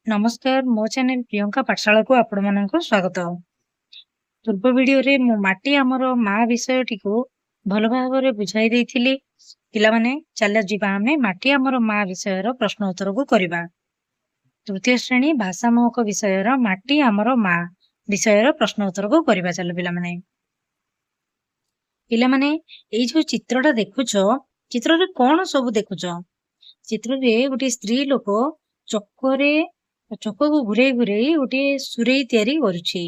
नमस्कार मो चैनल प्रियंका पाठशाला को आपण मानक स्वागत। पूर्व वीडियो रे मु माटी हमर माँ विषयटी को भल भाव बुझाई देइथिली। पिला माने चल जिबा हमें माटी हमर माँ विषयर प्रश्न उत्तर को करिबा। तृतीय श्रेणी भाषा महक विषयर माटी हमर माँ विषयर प्रश्न उत्तर को करिबा। चल पिला माने एई जो चित्रटा देखुछो, चित्र रे कोन सब देखुछो? चित्र रे गोटे स्त्री लोक चक को घुरे घुरे गोटे सुरेई तैयारी करुछि।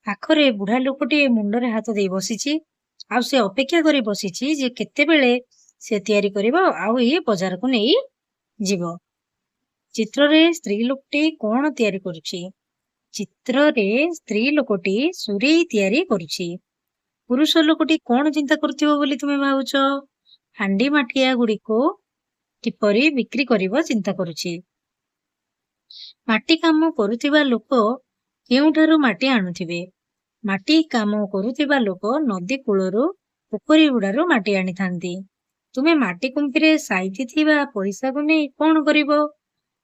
आखरे बुढ़ा लोकटे मुंडरे हाथ दे बसिछि। आ से अपेक्षा करी बसिछि जे केते बेले से तैयारी करिबो आ ये बाजार को नहीं जीवो। चित्र रे स्त्री लोकटे कोन तैयारी करुछि? चित्र रे स्त्री लोकटी सुरेई तैयारी करुछि। पुरुष लोकटी कोन चिंता करथिबो बोली तुमे भाबुछ? हांडी माटिया गुडी को किपरि बिक्री करिबो चिंता करुछि। माटी काम करुथिबा लोक केउठारु माटी आणुथिबे? माटी काम करुथिबा लोक नदी कूलरू पोखरी गुड़ारू माटी आनी थांती। तुमे माटी कुंपीरे साइती थिबा पैसा को नहीं कोन करिबो?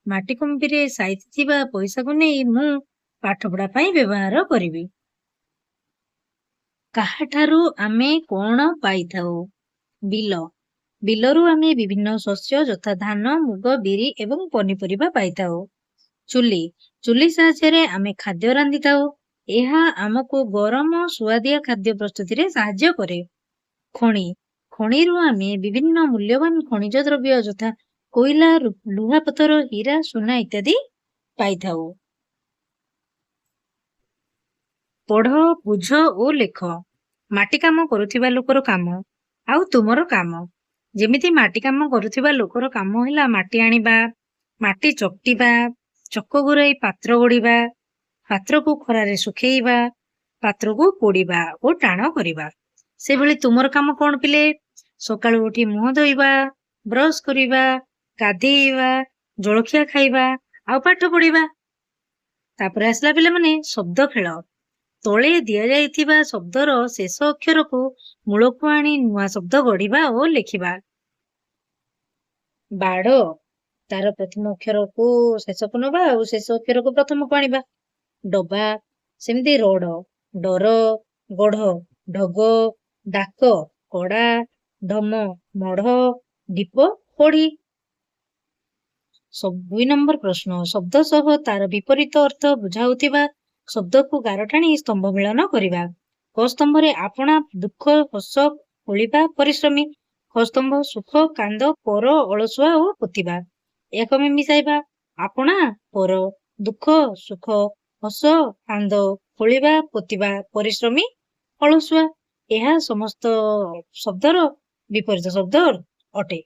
माटी कुंपीरे साइती थिबा पैसा को नहीं मु पाठ पढ़ा पई व्यवहार करिबी। काहाठारू आमे कोन पाइथाउ? बिल। बिलरू आमे विभिन्न शस्य यथा धान, मुग, बिरी एवं पनीपरिबा पाइथाउ। चुली। चुली साहाय्य आमे खाद्य रांधि थाउ। एहा आमको गरम सुआदिया खाद्य प्रस्तुति रे साहाय्य करे। खणी। खणीरू आमे विभिन्न मूल्यवान खनिज द्रव्य यथा कोयला, लुहा पत्थर, हीरा, सोना इत्यादि पाइथाउ। पढ़, बुझ ओ लेख। माटी काम करुथिबा लोकर काम आउ तुमर काम। जेमिति माटी काम करुथिबा लोकर काम हैला माटी आनिबा, माटी चकटिबा, चक घुराई पात्र गोड़ीबा, पात्र को खरारे सुखेइबा, पात्र को पोड़ीबा और टाण करिबा। से भली तुमर काम कोन पिले? सकाळु उठी मुह धोइबा, ब्रश करिबा, गाधेइबा, जलखिया खाइबा आ पाठ पढ़िबा। तापरे आसला पिले माने शब्द खेल। तळे दिया जाइथिबा शब्दर शेष अक्षर को मूल को आनी नुआ शब्द गढ़िबा और लिखिबा। बाड़ तार प्रथम अक्षर को शेष को नबा और शेष अक्षर को प्रथम को आनिबा। डबा सेमती रोड, डर, गढ़, ढग, डाक, कड़ा, ढम, मढ़, दीप, पढ़ी। 2 नंबर प्रश्न शब्द सह तार विपरीत अर्थ बुझाउथिबा शब्द को गारटाणी स्तंभ मिलन करिबा। क स्तंभ रे आपणा, दुख, हस, खोलिबा, परिश्रमी। ख स्तंभ सुख, कांद, पर, अलसुआ और पोतिबा। एक में मिसाइबा। आपणा, पर, दुख, सुख, हस, कांद, खोलिबा, पोतिबा, परिश्रमी, अलसुआ। यह समस्त शब्दर विपरीत शब्द अटे।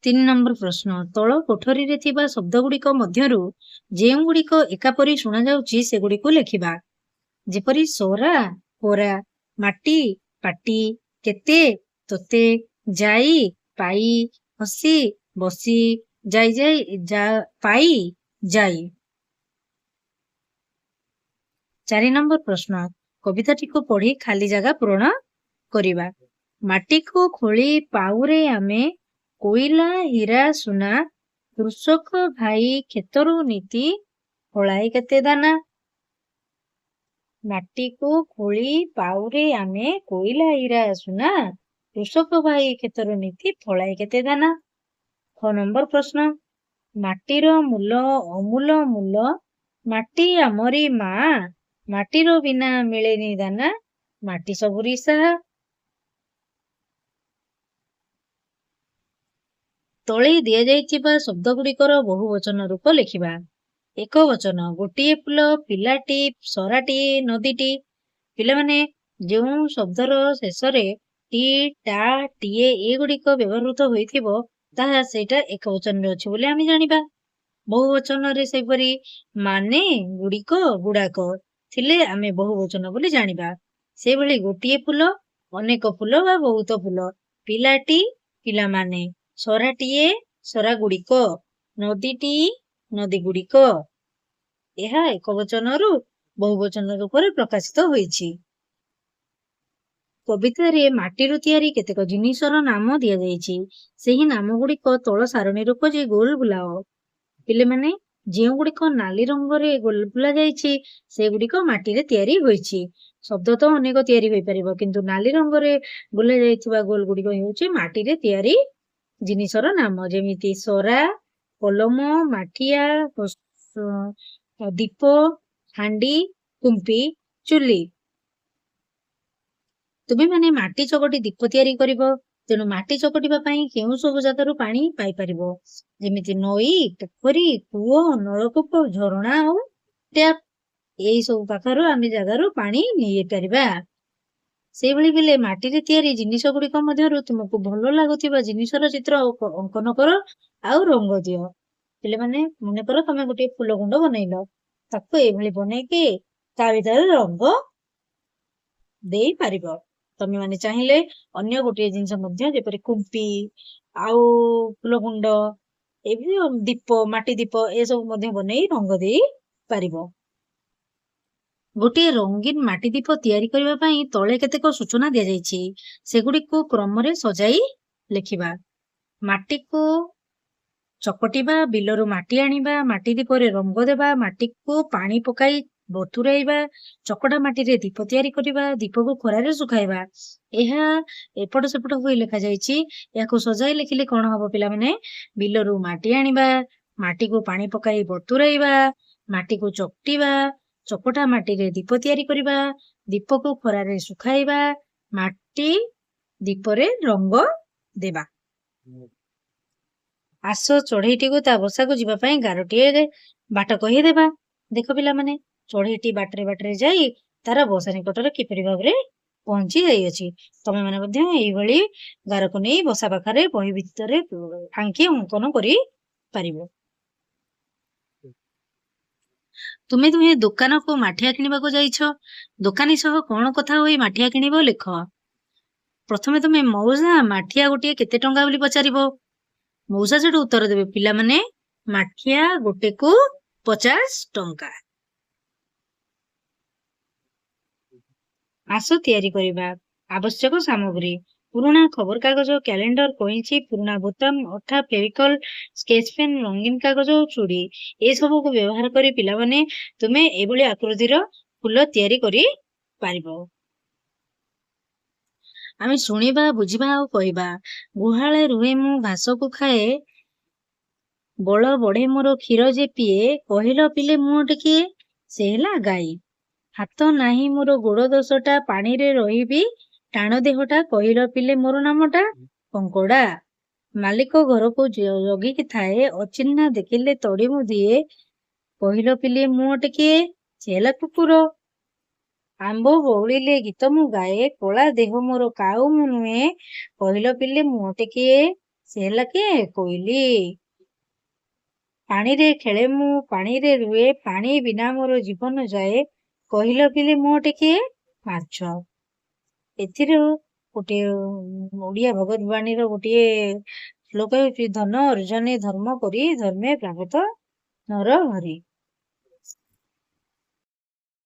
3 नंबर प्रश्न तल कोठरी रे थिबा शब्द गुड़िक मध्यरु जेउ गुड़िक एकापरी सुना जाउची से गुड़िक लेखिबा। जेपरी सोरा, पोरा, माटी, पाटी, केते, तोते, जाई, पाई, हसी, बसी, जाई जाई, पाई, जाई। 4 नंबर प्रश्न कविताटी को पढ़ी खाली जगह पूर्ण करिबा। माटी को खोली पाउरे आमे कोइला, हीरा, सुना, कृषक भाई खेतरू नीति फलाई केते दाना। माटी को खोली पाउरे आमे कोइला, हीरा, सुना, कृषक भाई खेतरू नीति फलाई केते दाना। 6 नंबर प्रश्न माटीर मूल अमूल मूल माटी आमरी माँ माटीर बिना मिलेनी दाना माटी सबुरी साहा। तले दिया जाइथिबा शब्द गुड़िकर बहुवचन रूप लिखिबा। एक वचन गोटिए फूल, पिलाटी, सराटी, नदीटी। पिला माने जो शब्दर शेष रे टी, टा, टीए ए गुड़िक व्यवहृत होइथिबो ताहा सेटा एक वचन रे अछि बोले आमी जानिबा। बहुवचन रे सेपरी माने, गुड़िक, गुड़ाक थिले आमे बहुवचन बोली जानिबा। से भली गोटिए फूल, अनेक फूल बा बहुत फूल, पिलाटी, पिला माने, सराटीए, सरा गुड़िक, नदीटी, नदी गुड़िक। यह एक वचन रु बहुवचन रूप रे प्रकाशित होइछि। कविता रे माटी रु तैयारी केतेक जिनिसर नाम दिया जाइछि। सेही नाम गुड़िक तळ सारणी रूप जे गोल बुलाओ। पिले माने ଯେଉଁଗୁଡ଼ିକ ନାଲି ରଙ୍ଗରେ ବୁଲା ଯାଇଛି ସେଗୁଡ଼ିକ ମାଟିରେ ତିଆରି ହୋଇଛି। ଶବ୍ଦ ତ ଅନେକ ତିଆରି ହୋଇପାରିବ, କିନ୍ତୁ ନାଲି ରଙ୍ଗରେ ବୁଲା ଯାଇଥିବା ଗୋଲ ଗୁଡ଼ିକ ହେଉଛି ମାଟିରେ ତିଆରି ଜିନିଷର ନାମ, ଯେମିତି ସରା, କଲମ, ମାଠିଆ, ଦୀପ, ହାଣ୍ଡି, କୁମ୍ପି, ଚୁଲି। ତୁମେମାନେ ମାଟି ଚକଟି ଦୀପ ତିଆରି କରିବ। ତେଣୁ ମାଟି ଚକଟିବା ପାଇଁ କେଉଁ ସବୁ ଜାଗାରୁ ପାଣି ପାଇପାରିବ? ଯେମିତି ନଈ, ପୋଖରୀ, କୂଅ, ନଳକୂପ, ଝରଣା ଆଉ ଟ୍ୟାପ। ଏଇ ସବୁ ପାଖରୁ ଆମେ ଜାଗାରୁ ପାଣି ନେଇପାରିବା। ସେଇଭଳି ବେଲେ ମାଟିରେ ତିଆରି ଜିନିଷ ଗୁଡ଼ିକ ମଧ୍ୟରୁ ତୁମକୁ ଭଲ ଲାଗୁଥିବା ଜିନିଷର ଚିତ୍ର ଅଙ୍କନ କର ଆଉ ରଙ୍ଗ ଦିଅ। ପିଲାମାନେ ମନେକର ତମେ ଗୋଟିଏ ଫୁଲ କୁଣ୍ଡ ବନେଇଲ, ତାକୁ ଏଇଭଳି ବନେଇକି ତା ଭିତରେ ରଙ୍ଗ ଦେଇପାରିବ। ତମେ ମାନେ ଚାହିଁଲେ ଅନ୍ୟ ଗୋଟିଏ ଜିନିଷ ମଧ୍ୟ, ଯେପରି କୁମ୍ପି ଆଉ ଫୁଲକୁଣ୍ଡ, ଏଭଳି ଦୀପ, ମାଟି ଦୀପ ଏସବୁ ମଧ୍ୟ ବନେଇ ରଙ୍ଗ ଦେଇ ପାରିବ। ଗୋଟିଏ ରଙ୍ଗୀନ ମାଟି ଦୀପ ତିଆରି କରିବା ପାଇଁ ତଳେ କେତେକ ସୂଚନା ଦିଆଯାଇଛି, ସେଗୁଡ଼ିକୁ କ୍ରମରେ ସଜାଇ ଲେଖିବା। ମାଟିକୁ ଚକଟିବା, ବିଲରୁ ମାଟି ଆଣିବା, ମାଟି ଦୀପରେ ରଙ୍ଗ ଦେବା, ମାଟିକୁ ପାଣି ପକାଇ ବତୁରାଇବା, ଚକଟା ମାଟିରେ ଦୀପ ତିଆରି କରିବା, ଦୀପକୁ ଖରାରେ ଶୁଖାଇବା। ଏହା ଏପଟ ସେପଟ ହୋଇ ଲେଖାଯାଇଛି। ଏହାକୁ ସଜାଇ ଲେଖିଲେ କଣ ହବ ପିଲାମାନେ? ବିଲରୁ ମାଟି ଆଣିବା, ମାଟିକୁ ପାଣି ପକାଇ ବତୁରାଇବା, ମାଟିକୁ ଚକଟିବା, ଚକଟା ମାଟିରେ ଦୀପ ତିଆରି କରିବା, ଦୀପକୁ ଖରାରେ ଶୁଖାଇବା, ମାଟି ଦୀପରେ ରଙ୍ଗ ଦେବା। ଆସ ଚଢ଼େଇଟିକୁ ତା ବସାକୁ ଯିବା ପାଇଁ ଗାରଟିଏ ବାଟ କହିଦେବା। ଦେଖ ପିଲାମାନେ, ଚଢ଼େଇଟି ବାଟରେ ବାଟରେ ଯାଇ ତାର ବସା ନିକଟରେ କିପରି ଭାବରେ ପହଞ୍ଚି ଯାଇଅଛି। ତମେ ମାନେ ମଧ୍ୟ ଏଇଭଳି ଗାରକୁ ନେଇ ବସା ପାଖରେ ବହି ଭିତରେ ଆଙ୍କି ଅଙ୍କନ କରି ପାରିବ। ତୁମେ ଦୁହେଁ ଦୋକାନକୁ ମାଠିଆ କିଣିବାକୁ ଯାଇଛ। ଦୋକାନୀ ସହ କଣ କଥା ହୋଇ ମାଠିଆ କିଣିବ ଲେଖ। ପ୍ରଥମେ ତୁମେ ମଉସା, ମାଠିଆ ଗୋଟିଏ କେତେ ଟଙ୍କା ବୋଲି ପଚାରିବ। ମଉସା ସେଠୁ ଉତ୍ତର ଦେବେ, ପିଲାମାନେ ମାଠିଆ ଗୋଟେକୁ 50 ଟଙ୍କା। ଆସ ତିଆରି କରିବା। ଆବଶ୍ୟକ ସାମଗ୍ରୀ: ପୁରୁଣା ଖବରକାଗଜ, କ୍ୟାଲେଣ୍ଡର, କଇଁଚି, ପୁରୁଣା ବୋତାମ, ଅଠା, ଫେଭିକଲ, ସ୍କେଚ ପେନ୍, ରଙ୍ଗୀନ କାଗଜ ଓ ଚୁଡ଼ି। ଏସବୁକୁ ବ୍ୟବହାର କରି ପିଲାମାନେ ତୁମେ ଏଭଳି ଆକୃତିର ଫୁଲ ତିଆରି କରି ପାରିବ। ଆମେ ଶୁଣିବା, ବୁଝିବା ଆଉ କହିବା। ଗୁହାଳେ ରୁହେ ମୁଁ ଘାସକୁ ଖାଏ, ବଳ ବଢେ ମୋର କ୍ଷୀର ଯେ ପିଏ, କହିଲ ପିଲେ ମୁହଁ ଟିକିଏ, ସେ ହେଲା ଗାଈ। ହାତ ନାହିଁ ମୋର ଗୋଡ଼ ଦଶଟା, ପାଣିରେ ରହିବି ଟାଣ ଦେହଟା, କହିଲ ପିଲେ ମୋର ନାମଟା କଙ୍କଡ଼ା। ମାଲିକ ଘରକୁ ଜଗିକି ଥାଏ, ଅଚିହ୍ନା ଦେଖିଲେ ତଡ଼ି ମୁଁ ଦିଏ, କହିଲ ପିଲେ ମୁହଁ ଟିକିଏ, ସେ ହେଲା କୁକୁର। ଆମ୍ବ ବଉଳିଲେ ଗୀତ ମୁଁ ଗାଏ, କଳା ଦେହ ମୋର କାଉ ମୁଁ ନୁହେଁ, କହିଲ ପିଲେ ମୁହଁ ଟିକିଏ, ସେ ହେଲା କିଏ? କୋଇଲି। ପାଣିରେ ଖେଳେ ମୁଁ, ପାଣିରେ ରୁହେ, ପାଣି ବିନା ମୋର ଜୀବନ ଯାଏ, କହିଲ ପିଲେ ମୁହଁ ଟିକିଏ, ମାଛ। ଏଥିରୁ ଗୋଟିଏ ଓଡ଼ିଆ ଭଗବତ ବାଣୀର ଗୋଟିଏ ଶ୍ଲୋକ ହେଉଛି, ଧନ ଅର୍ଜନେ ଧର୍ମ କରି, ଧର୍ମେ ପ୍ରାପ୍ତ ନର ହରି।